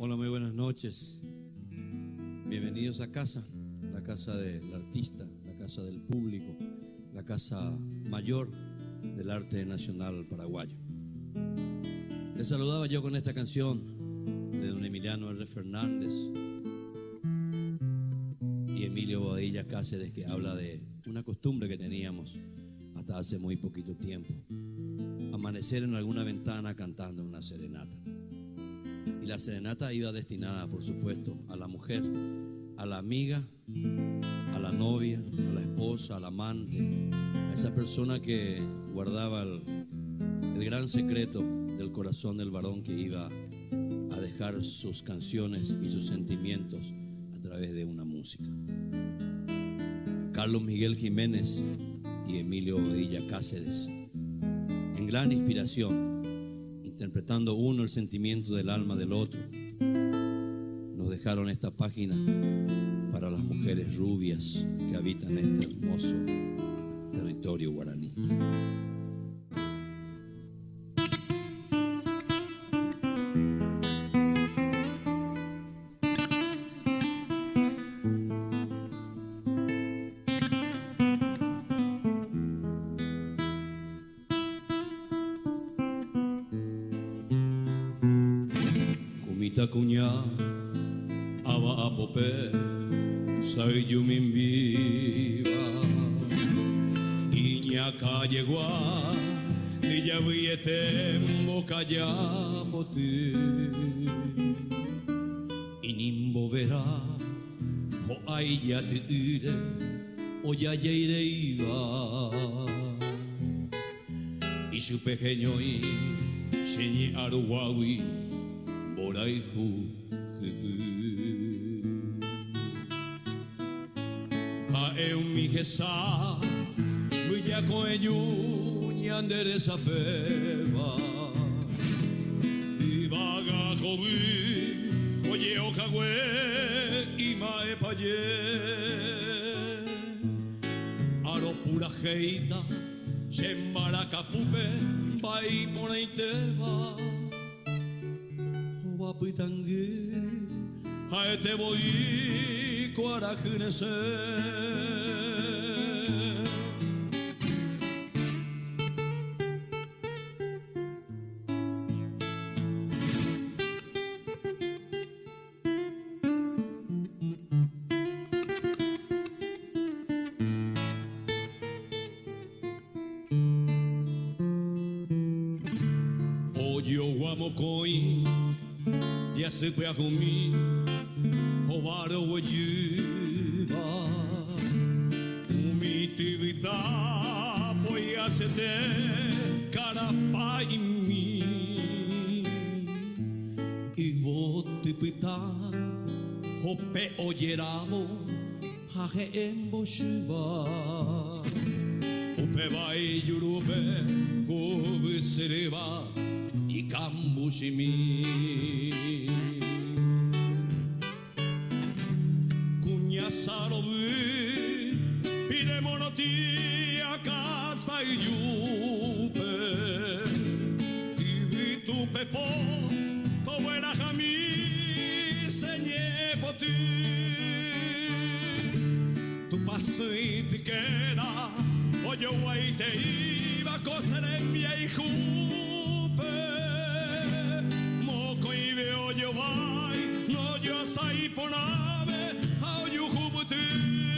Hola, muy buenas noches. Bienvenidos a casa, la casa del artista, la casa del público, la casa mayor del arte nacional paraguayo. Les saludaba yo con esta canción de don Emiliano R. Fernández y Emilio Bobadilla Cáceres, que habla de una costumbre que teníamos hasta hace muy poquito tiempo: amanecer en alguna ventana cantando una serenata. Y la serenata iba destinada, por supuesto, a la mujer, a la amiga, a la novia, a la esposa, al amante, a esa persona que guardaba el gran secreto del corazón del varón, que iba a dejar sus canciones y sus sentimientos a través de una música. Carlos Miguel Jiménez y Emilio Bobadilla Cáceres, en gran inspiración, interpretando uno el sentimiento del alma del otro, nos dejaron esta página para las mujeres rubias que habitan este hermoso territorio guaraní. Cuña aba apope sai yumin viva iña callegua illa viete boca ya poti inimbo verá o ai ya te ire o ya ire iba y su pequeño y señi aruawi Boraihu a eu mi gesa muya coeyu ñandere sapeva y vaga cobi oye okagüe y mae paye aro pura geita shembaracapupe bai poneiteva Pitangue, a te voy cuarajunese. Oyo guamocoi. Ya se puede comer, o varo o lleva, mi tivita voy a hacer carapa y mi, y vos te pita, hope o yerabo, jaje en boshiva, hope va y yurube, hope se le va. Y Kambushimi Cuña Sarobi Pide monoti a casa y yupe Y vi tu pepo To buena jami Señé por ti Tu paso y tiquera O yo guay te iba a coser en mi hijupe Yo vai, no yo sai ponave, how you hubuti.